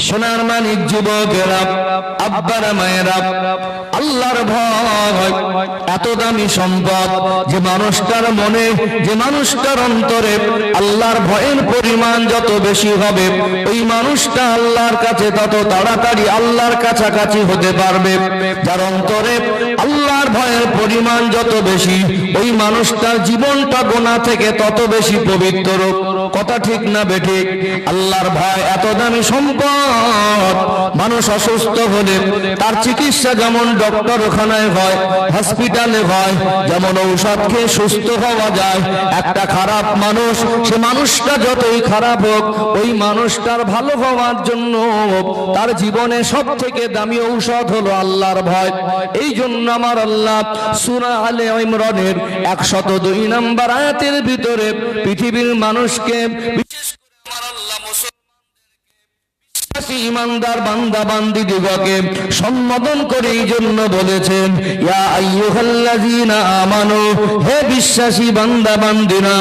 সোনার মানিক যুবকেরা, আব্বারা মায়েরা, আল্লাহর ভয় এত দামি সম্পদ যে মানুষটার মনে, যে মানুষটার অন্তরে আল্লাহর ভয়ের পরিমাণ যত বেশি হবে, ওই মানুষটা আল্লাহর কাছে তত তাড়াতাড়ি আল্লাহর কাছাকাছি হতে পারবে। যার অন্তরে আল্লাহর ভয়ের পরিমাণ যত বেশি, ওই মানুষটার জীবনটা গুনাহ থেকে তত বেশি পবিত্র। কথা ঠিক না বেঠিক? আল্লাহর ভয় এত দামি সম্পদ। মানুষ অসুস্থ হলে তার চিকিৎসা যেমন ডক্টরখানায় হয়, হসপিটালে হয়, যেমন ঔষধ খেয়ে সুস্থ হওয়া যায়, একটা খারাপ মানুষ, সে মানুষটা যতই খারাপ হোক, ওই মানুষটার ভালো হওয়ার জন্য তার জীবনে সব থেকে দামি ঔষধ হলো আল্লাহর ভয়। এই জন্য আমার আল্লাহ সূরা আলে ইমরানের 102 নম্বর আয়াতের ভিতরে পৃথিবীর মানুষকে, বিশেষ করে আমার আল্লাহ ইমানদার বান্দা বান্দীদিগকে সম্বোধন করে এই জন্য বলেছেন, ইয়া আইয়ুহাল্লাযীনা আমানু, হে বিশ্বাসী বান্দা বান্দীরা,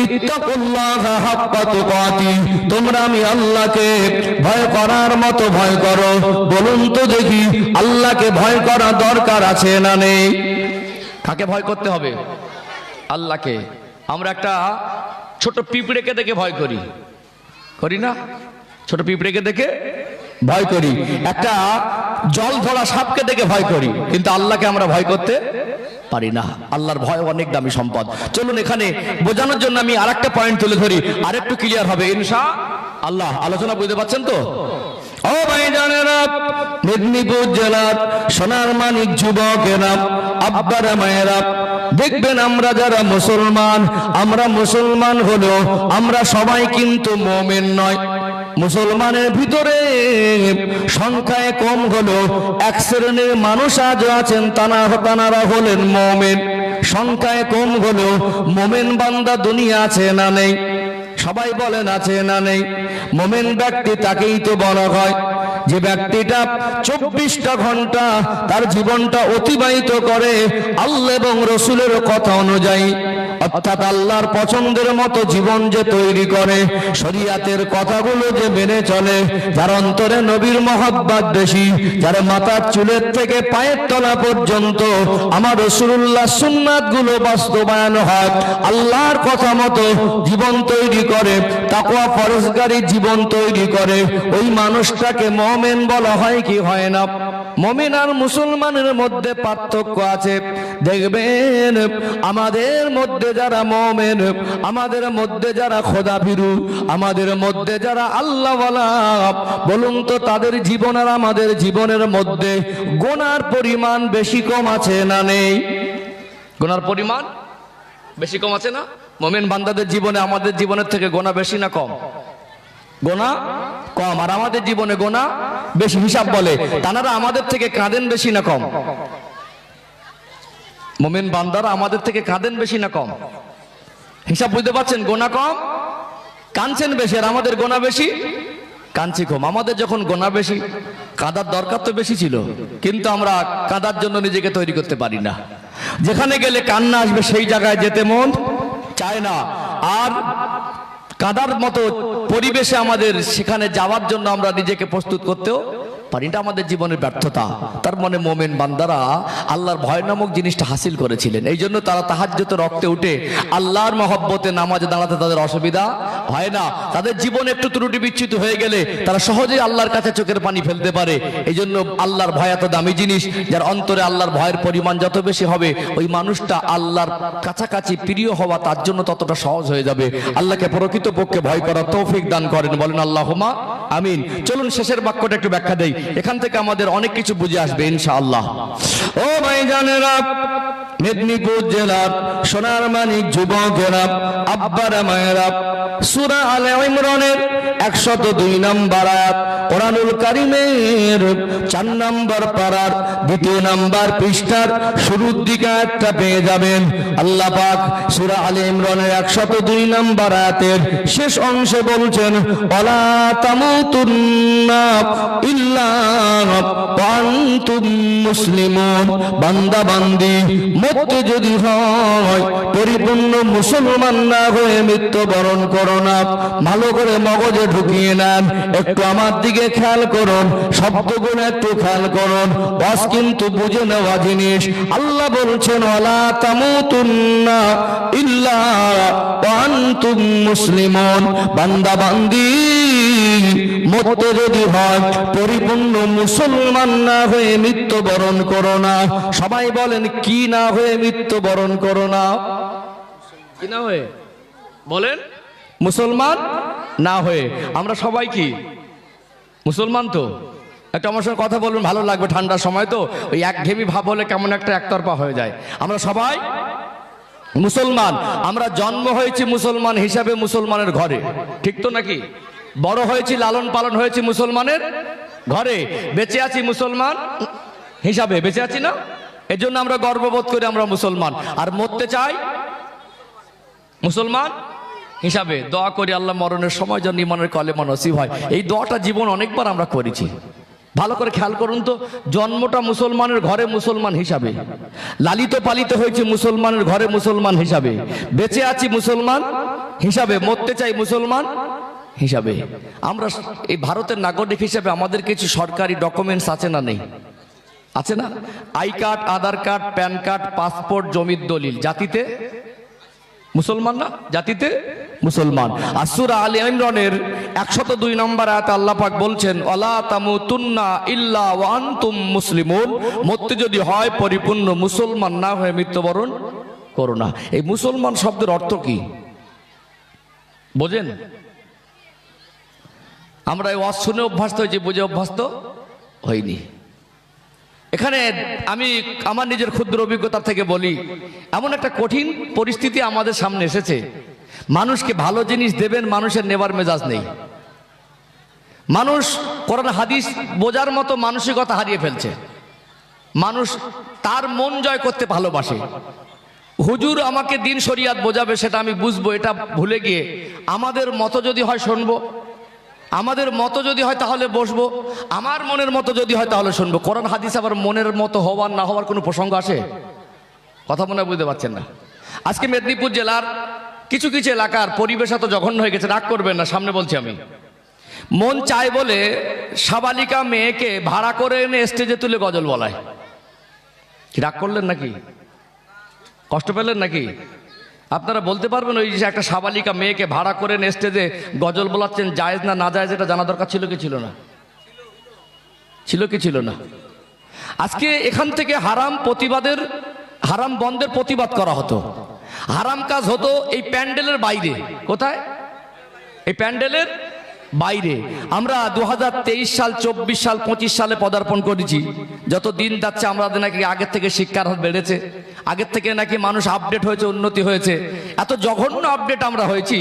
ইত্তাকুল্লাহা হাক্কা তুকাতিহ, তোমরা আমি আল্লাহকে ভয় করার মতো ভয় করো। বলুন তো দেখি, আল্লাহকে ভয় করা দরকার আছে না নেই? কাকে ভয় করতে হবে? আল্লাহকে। আমরা একটা ছোট পিঁপড়েকে দেখে ভয় করি, করি না? ছোট পিঁপড়েকে দেখে ভয় করি, একটা জল ধরা সাপকে দেখে ভয় করি, কিন্তু আল্লাহকে আমরা ভয় করতে পারি না। আল্লাহর ভয় অনেক দামি সম্পদ। চলুন এখানে বোঝানোর জন্য আমি আরেকটা পয়েন্ট তুলে ধরি, আরেকটু ক্লিয়ার হবে ইনশাআল্লাহ। আলোচনা বুঝতে পারছেন তো? ও ভাইজানেরা, মেদিনীপুর জেলার সোনার মানিক যুবকেরা, আব্বারা মায়েরা, দেখবেন আমরা যারা মুসলমান, আমরা মুসলমান হলেও আমরা সবাই কিন্তু মুমিন নয়। মুসলমানের ভিতরে সংখ্যায় কম হলেও এক শ্রেণীর মানুষ আজও আছেন, তানারা হলেন মুমিন। সংখ্যায় কম হলেও মুমিন বান্দা দুনিয়া আছে না নেই? সবাই বলেন আছে না নেই? মুমিন ব্যক্তি তাকেই তো বলা হয় যে ব্যক্তিটা 24টা ঘন্টা তার জীবনটা অতিবাহিত করে আল্লাহ এবং রসুলের কথা অনুযায়ী, অর্থাৎ আল্লাহর পছন্দের মতো জীবন যে তৈরি করে, শরীয়তের কথাগুলো যে মেনে চলে, যার অন্তরে নবীর মহব্বত বেশি, যার মাথার চুলের থেকে পায়ের তলা পর্যন্ত আমার রাসূলুল্লাহ সুন্নাত গুলো বাস্তবায়ন হয়, আল্লাহর কথা মতো জীবন তৈরি করে, তাকওয়া ফরজগারি জীবন তৈরি করে, ওই মানুষটাকে মুমিন বলা হয় কি হয় না? মুমিন আর মুসলমানের মধ্যে পার্থক্য আছে। দেখবেন আমাদের মধ্যে যারা মুমিন, আমাদের মধ্যে যারা খোদাভীরু, আমাদের মধ্যে যারা আল্লাহওয়ালা, বলুন তো তাদের জীবন আর আমাদের জীবনের মধ্যে গুনার পরিমাণ বেশি কম আছে না নেই? গুনার পরিমাণ বেশি কম আছে না? মুমিন বান্দাদের জীবনে আমাদের জীবনের থেকে গুনাহ বেশি না কম? গুনাহ কম, আর আমাদের জীবনে গুনাহ বেশি। হিসাব বলে তানারা আমাদের থেকে কাঁদেন বেশি না কম? মুমিন বান্দারা আমাদের থেকে কাঁদেন বেশি না কম? হিসাব বুঝতে পারছেন? গুনাহ কম, কাঁদছেন বেশি, আর আমাদের গুনাহ বেশি, কাঁদছি কম। আমাদের যখন গুনাহ বেশি, কাঁদার দরকার তো বেশি ছিল, কিন্তু আমরা কাঁদার জন্য নিজেকে তৈরি করতে পারি না। যেখানে গেলে কান্না আসবে সেই জায়গায় যেতে মন চায় না, আর কাঁদার মতো পরিবেশে আমাদের সেখানে যাওয়ার জন্য আমরা নিজেকে প্রস্তুত করতেও পারি না। আমাদের জীবনের ব্যর্থতা। তার মানে মুমিন বান্দারা আল্লাহর ভয় নামক জিনিসটা হাসিল করেছিলেন, এই জন্য তারা তাহাজ্জুদে রক্তে উঠে আল্লাহর মহব্বতে নামাজে দাঁড়াতে তাদের অসুবিধা হয় না। তাদের জীবন একটু ত্রুটি বিচ্যুত হয়ে গেলে তারা সহজেই আল্লাহর কাছে চোখের পানি ফেলতে পারে। এই জন্য আল্লাহর ভয় এত দামি জিনিস, যার অন্তরে আল্লাহর ভয়ের পরিমাণ যত বেশি হবে, ওই মানুষটা আল্লাহর কাছাকাছি প্রিয় হওয়া তার জন্য ততটা সহজ হয়ে যাবে। আল্লাহকে প্রকৃতপক্ষে ভয় করার তৌফিক দান করেন, বলেন আল্লাহুম্মা আমিন। চলুন শেষের বাক্যটা একটু ব্যাখ্যা দেই, এখান থেকে আমাদের অনেক কিছু বুঝে আসবে ইনশাআল্লাহ। ও ভাইজানেরা, মেদিনীপুর জেলার সোনার মানিক যুবকেরা, আব্বারা মায়েরা, সূরা আলে ইমরানের 102 নম্বর আয়াত, কোরআনুল কারীমের 4 নম্বর পারার 2 নম্বর পৃষ্ঠার শুরুর দিকে একটা পেয়ে যাবেন। আল্লাহ পাক সূরা আলে ইমরানের 102 নম্বর আয়াতের শেষ অংশে বলছেন, ওয়ালা তামুতুন্না ইল্লা ওয়া আনতুম মুসলিমুন। বান্দা বান্দি মরতে যদি হয় পরিপূর্ণ মুসলমান না হয়ে মৃত্যুবরণ করো না। ভালো করে মগজ মগজে ঢুকিয়ে নেন। একটু আমার দিকে খেয়াল করুন, শব্দগুলো একটু খেয়াল করুন, বাস কিন্তু বুঝে নেওয়া জিনিস। আল্লাহ বলছেন ওয়ালা তামুতুন্না ইল্লা ওয়া আনতুম মুসলিমুন। বান্দা বান্দি মরতে যদি হয় পরিপূর্ণ মুসলমান না হয়ে মৃত্যুবরণ করো না। সবাই বলেন কি না হয়ে মৃত্যুবরণ করো না? কি না হয়ে বলেন? মুসলমান না হয়ে। আমরা সবাই কি মুসলমান? তো একটা আমার সঙ্গে কথা বলবেন, ভালো লাগবে। ঠান্ডার সময় তো ওই একঘেয়েমি ভাব হলে কেমন একটা একতরফা হয়ে যায়। আমরা সবাই মুসলমান। আমরা জন্ম হয়েছি মুসলমান হিসাবে, মুসলমানের ঘরে, ঠিক তো নাকি? বড় হয়েছি, লালন পালন হয়েছি মুসলমানের ঘরে, বেঁচে আছি মুসলমান হিসাবে, বেঁচে আছি না? এজন্য আমরা গর্ববোধ করি আমরা মুসলমান, আর মরতে চাই মুসলমান হিসাবে। দোয়া করি আল্লাহ মরণের সময় যেন ইমানের কলেমা নসিব হয়। এই দোয়াটা জীবন অনেকবার আমরা করেছি। ভালো করে খেয়াল করুন তো, জন্মটা মুসলমানের ঘরে মুসলমান হিসাবে, লালিত পালিত হয়েছে মুসলমানের ঘরে মুসলমান হিসাবে, বেঁচে আছি মুসলমান হিসাবে, মরতে চাই মুসলমান হিসাবে। আমরা এই ভারতের নাগরিক হিসাবে আমাদের কিছু সরকারি ডকুমেন্টস আছে না? নেই? আছে না? I card, Aadhaar card, pan card, passport, জমির দলিল। জাতিতে মুসলমান না? জাতিতে মুসলমান। আর সূরা আলে ইমরানের 102 নম্বর আয়াতে আল্লাহ পাক বলছেন ওয়ালা তামুতুন্না ইল্লা ওয়া আনতুম মুসলিমুন। মরতে যদি হয় পরিপূর্ণ মুসলমান না হয়ে মৃত্যুবরণ করো না। এই মুসলমান শব্দের অর্থ কি বোঝেন? আমরা এই ওয়াজ শুনে অভ্যস্ত হয়েছি, বুঝে অভ্যস্ত হইনি। এখানে আমি আমার নিজের ক্ষুদ্র অভিজ্ঞতা থেকে বলি, এমন একটা কঠিন পরিস্থিতি আমাদের সামনে এসেছে। মানুষকে ভালো জিনিস দেবেন, মানুষের নেবার মেজাজ নেই। মানুষ কোরআন হাদিস বোঝার মতো মানসিকতা হারিয়ে ফেলছে। মানুষ তার মন জয় করতে ভালোবাসে। হুজুর আমাকে দিন শরিয়াত বোঝাবে, সেটা আমি বুঝবো, এটা ভুলে গিয়ে আমাদের মতো যদি হয় শুনবো, আমাদের মতো যদি হয় তাহলে বসবো, আমার মনের মতো যদি হয় তাহলে শুনবো। কোরআন হাদিস আবার মনের মতো হওয়ার না হওয়ার কোনো প্রসঙ্গ আসে? কথা মনে বুঝতে পারছেন না? আজকে মেদিনীপুর জেলার কিছু কিছু এলাকার পরিবেশ এত জঘন্য হয়ে গেছে, রাগ করবেন না, সামনে বলছি আমি। মন চায় বলে সাবালিকা মেয়েকে ভাড়া করে এনে স্টেজে তুলে গজল বলায়। কি রাগ করলেন নাকি? কষ্ট পেলেন নাকি? আপনারা বলতে পারবেন ওই যে একটা সাবালিকা মেয়েকে ভাড়া করে স্টেজে গজল বলাচ্ছেন, জায়েজ না না জায়েজ এটা জানা দরকার ছিল কি ছিল না? ছিল কি ছিল না? আজকে এখান থেকে হারাম বন্ধের প্রতিবাদ করা হতো। হারাম কাজ হতো এই প্যান্ডেলের বাইরে। কোথায়? এই প্যান্ডেলের বাইরে। আমরা 2023 সাল, 24 সাল, 25 সালে পদার্পণ করেছি। যত দিন যাচ্ছে আমাদের নাকি আগের থেকে শিক্ষার হার বেড়েছে, আগের থেকে নাকি মানুষ আপডেট হয়েছে, উন্নতি হয়েছে। এত জঘন্য আপডেট আমরা হয়েছি।